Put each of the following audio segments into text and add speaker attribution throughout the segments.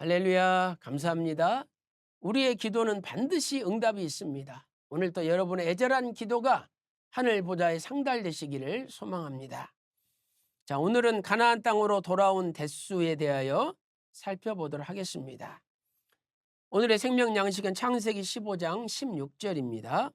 Speaker 1: 할렐루야, 감사합니다. 우리의 기도는 반드시 응답이 있습니다. 오늘도 여러분의 애절한 기도가 하늘 보좌에 상달되시기를 소망합니다. 자, 오늘은 가나안 땅으로 돌아온 대수에 대하여 살펴보도록 하겠습니다. 오늘의 생명 양식은 창세기 15장 16절입니다.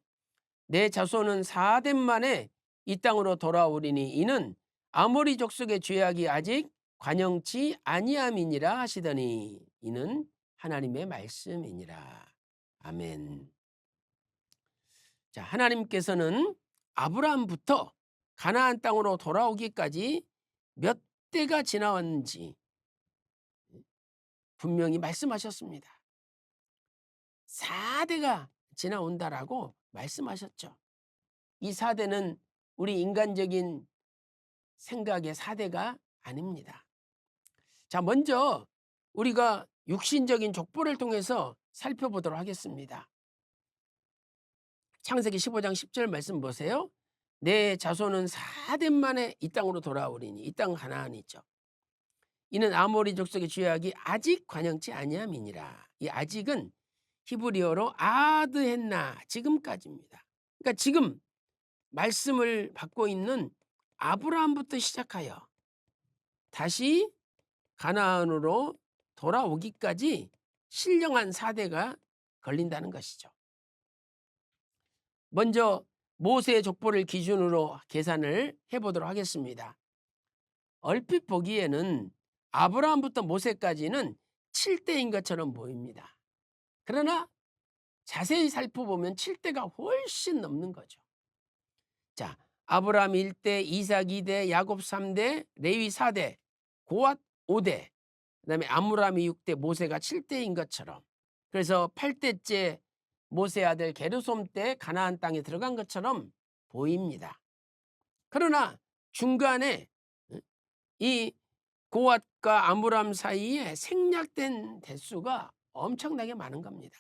Speaker 1: 내 자손은 4대 만에 이 땅으로 돌아오리니 이는 아모리 족속의 죄악이 아직 관영치 아니함이니라 하시더니 이는 하나님의 말씀이니라. 아멘. 자, 하나님께서는 아브라함부터 가나안 땅으로 돌아오기까지 몇 대가 지나왔는지 분명히 말씀하셨습니다. 4대가 지나온다라고 말씀하셨죠. 이 4대는 우리 인간적인 생각의 4대가 아닙니다. 자, 먼저 우리가 육신적인 족보를 통해서 살펴보도록 하겠습니다. 창세기 15장 10절 말씀 보세요. 내 자손은 4대 만에 이 땅으로 돌아오리니 이 땅 가나안이죠. 이는 아모리 족속의 죄악이 아직 관영치 아니함이니라. 이 아직은 히브리어로 아드헨나, 지금까지입니다. 그러니까 지금 말씀을 받고 있는 아브라함부터 시작하여 다시 가나안으로 돌아오기까지 신령한 4대가 걸린다는 것이죠. 먼저 모세의 족보를 기준으로 계산을 해보도록 하겠습니다. 얼핏 보기에는 아브라함부터 모세까지는 7대인 것처럼 보입니다. 그러나 자세히 살펴보면 7대가 훨씬 넘는 거죠. 자, 아브라함 1대, 이삭 2대, 야곱 3대, 레위 4대, 고앗 5대, 그다음에 아므람이 6대, 모세가 7대인 것처럼, 그래서 8대째 모세 아들 게르솜 때 가나안 땅에 들어간 것처럼 보입니다. 그러나 중간에 이 고앗과 아므람 사이에 생략된 대수가 엄청나게 많은 겁니다.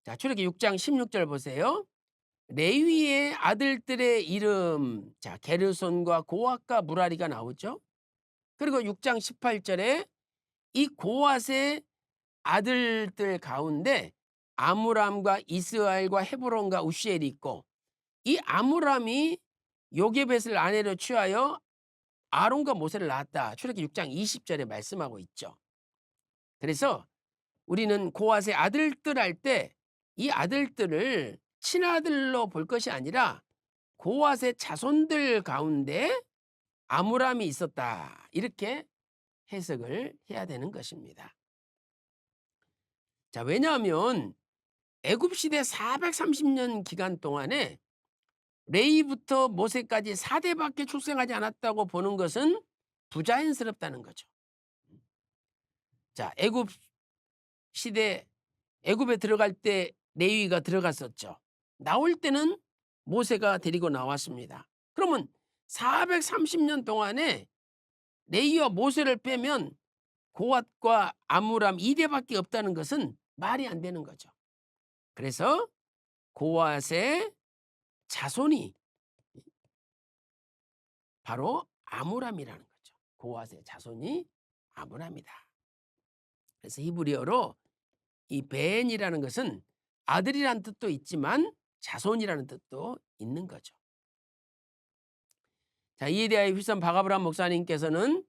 Speaker 1: 자, 출애기 6장 16절 보세요. 레위의 아들들의 이름, 자, 게르손과 고앗과 무라리가 나오죠. 그리고 6장 18절에 이 고앗의 아들들 가운데 아므람과 이스라엘과 헤브론과 우시엘이 있고, 이 아므람이 요게벳을 아내로 취하여 아론과 모세를 낳았다. 출애기 6장 20절에 말씀하고 있죠. 그래서 우리는 고앗의 아들들 할 때 이 아들들을 친아들로 볼 것이 아니라 고앗의 자손들 가운데 아므람이 있었다, 이렇게 해석을 해야 되는 것입니다. 자, 왜냐하면 애굽시대 430년 기간 동안에 레위부터 모세까지 4대밖에 출생하지 않았다고 보는 것은 부자연스럽다는 거죠. 자, 애굽시대, 애굽에 들어갈 때 레위가 들어갔었죠. 나올 때는 모세가 데리고 나왔습니다. 그러면 430년 동안에 레위와 모세를 빼면 고앗과 아므람 2대밖에 없다는 것은 말이 안 되는 거죠. 그래서 고앗의 자손이 바로 아므람이라는 거죠. 고앗의 자손이 아므람이다. 그래서 히브리어로 이 벤이라는 것은 아들이라는 뜻도 있지만 자손이라는 뜻도 있는 거죠. 자, 이에 대하여 휘선 박아브람 목사님께서는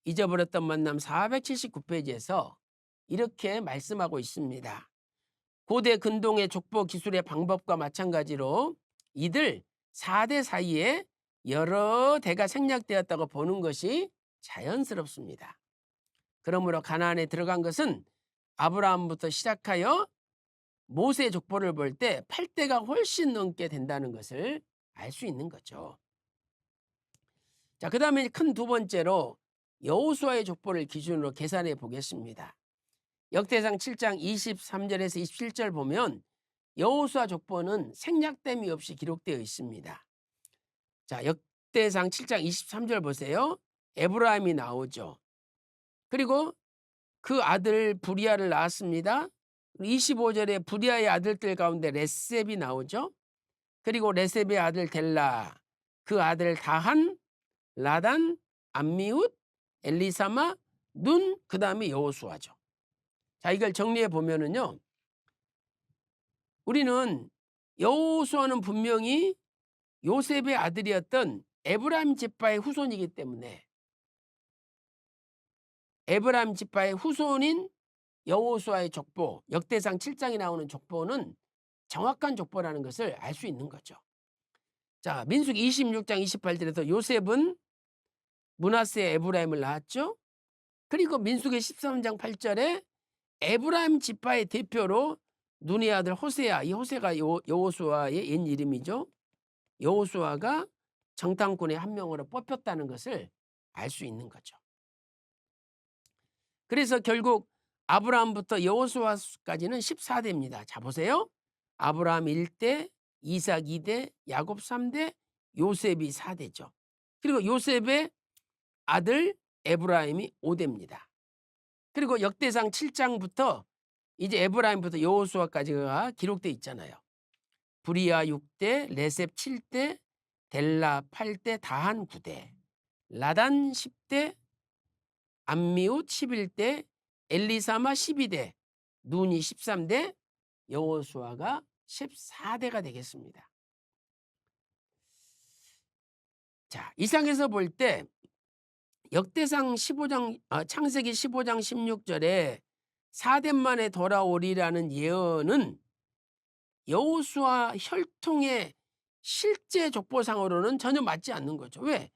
Speaker 1: 잊어버렸던 만남 479페이지에서 이렇게 말씀하고 있습니다. 고대 근동의 족보 기술의 방법과 마찬가지로 이들 4대 사이에 여러 대가 생략되었다고 보는 것이 자연스럽습니다. 그러므로 가나안에 들어간 것은 아브라함부터 시작하여 모세의 족보를 볼 때 8대가 훨씬 넘게 된다는 것을 알 수 있는 거죠. 자, 그 다음에 큰 두 번째로 여호수아의 족보를 기준으로 계산해 보겠습니다. 역대상 7장 23절에서 27절 보면 여호수아 족보는 생략됨이 없이 기록되어 있습니다. 자, 역대상 7장 23절 보세요. 에브라임이 나오죠. 그리고 그 아들 부리아를 낳았습니다. 25절에 부리아의 아들들 가운데 레셉이 나오죠. 그리고 레셉의 아들 델라, 그 아들 다한, 라단, 암미웃, 엘리사마, 눈, 그 다음에 여호수아죠. 자, 이걸 정리해 보면은요, 우리는 여호수아는 분명히 요셉의 아들이었던 에브라임 지파의 후손이기 때문에 에브라임 지파의 후손인 여호수아의 족보, 역대상 7장에 나오는 족보는 정확한 족보라는 것을 알 수 있는 거죠. 자, 민수기 26장 28절에서 요셉은 므낫세 에브라임을 낳았죠. 그리고 민수기 13장 8절에 에브라임 지파의 대표로 눈의 아들 호세아, 이 호세가 여호수아의 옛 이름이죠. 여호수아가 정탐꾼의 한 명으로 뽑혔다는 것을 알 수 있는 거죠. 그래서 결국 아브라함부터 여호수아까지는 14대입니다. 자, 보세요. 아브라함 1대, 이삭 2대, 야곱 3대, 요셉이 4대죠. 그리고 요셉의 아들 에브라임이 5대입니다. 그리고 역대상 7장부터 이제 에브라임부터 여호수아까지가 기록되어 있잖아요. 브리아 6대, 레셉 7대, 델라 8대, 다한 9대, 라단 10대, 암미웃 11대, 엘리사마 12대, 눈이 13대, 여호수아가 14대가 되겠습니다. 자, 이상에서 볼 때 역대상 15장, 창세기 15장 16절에 4대 만에 돌아오리라는 예언은 여호수아 혈통의 실제 족보상으로는 전혀 맞지 않는 거죠. 왜?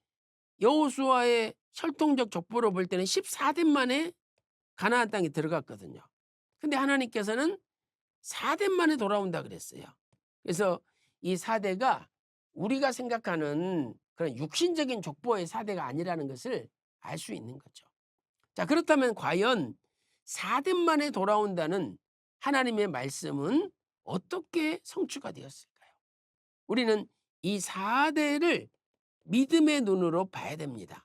Speaker 1: 여호수아의 혈통적 족보로 볼 때는 14대 만에 가나안 땅에 들어갔거든요. 근데 하나님께서는 4대 만에 돌아온다 그랬어요. 그래서 이 4대가 우리가 생각하는 그런 육신적인 족보의 4대가 아니라는 것을 알 수 있는 거죠. 자, 그렇다면 과연 4대 만에 돌아온다는 하나님의 말씀은 어떻게 성취가 되었을까요? 우리는 이 4대를 믿음의 눈으로 봐야 됩니다.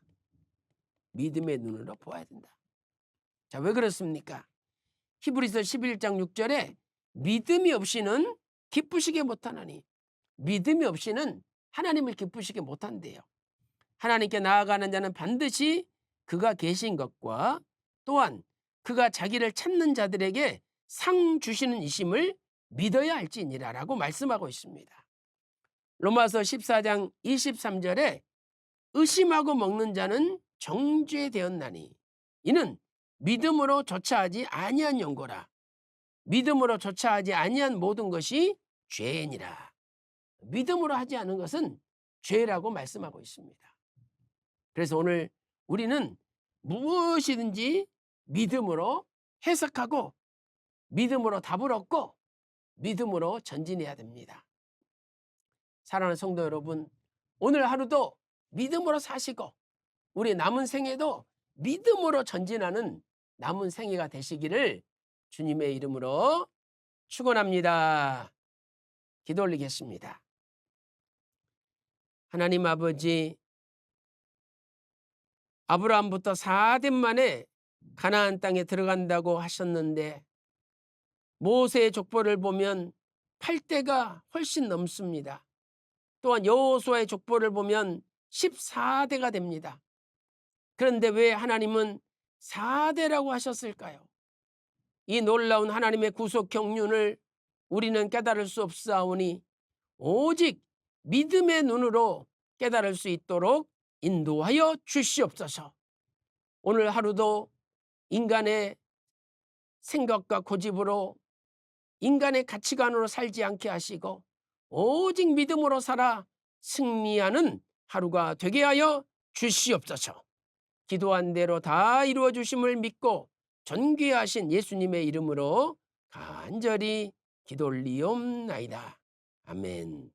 Speaker 1: 믿음의 눈으로 보아야 된다. 자, 왜 그렇습니까? 히브리서 11장 6절에 믿음이 없이는 기쁘시게 못하나니, 믿음이 없이는 하나님을 기쁘시게 못한대요. 하나님께 나아가는 자는 반드시 그가 계신 것과 또한 그가 자기를 찾는 자들에게 상 주시는 이심을 믿어야 할지니라 라고 말씀하고 있습니다. 로마서 14장 23절에 의심하고 먹는 자는 정죄되었나니 이는 믿음으로 조차하지 아니한 연고라. 믿음으로 조차하지 아니한 모든 것이 죄니라. 믿음으로 하지 않은 것은 죄라고 말씀하고 있습니다. 그래서 오늘 우리는 무엇이든지 믿음으로 해석하고 믿음으로 답을 얻고 믿음으로 전진해야 됩니다. 사랑하는 성도 여러분, 오늘 하루도 믿음으로 사시고 우리 남은 생애도 믿음으로 전진하는 남은 생애가 되시기를 주님의 이름으로 축원합니다. 기도 올리겠습니다. 하나님 아버지, 아브라함부터 4대 만에 가나안 땅에 들어간다고 하셨는데 모세의 족보를 보면 8대가 훨씬 넘습니다. 또한 여호수아의 족보를 보면 14대가 됩니다. 그런데 왜 하나님은 4대라고 하셨을까요? 이 놀라운 하나님의 구속 경륜을 우리는 깨달을 수 없사오니 오직 믿음의 눈으로 깨달을 수 있도록 인도하여 주시옵소서. 오늘 하루도 인간의 생각과 고집으로 인간의 가치관으로 살지 않게 하시고 오직 믿음으로 살아 승리하는 하루가 되게 하여 주시옵소서. 기도한 대로 다 이루어 주심을 믿고 존귀하신 예수님의 이름으로 간절히 기도 올리옵나이다. 아멘.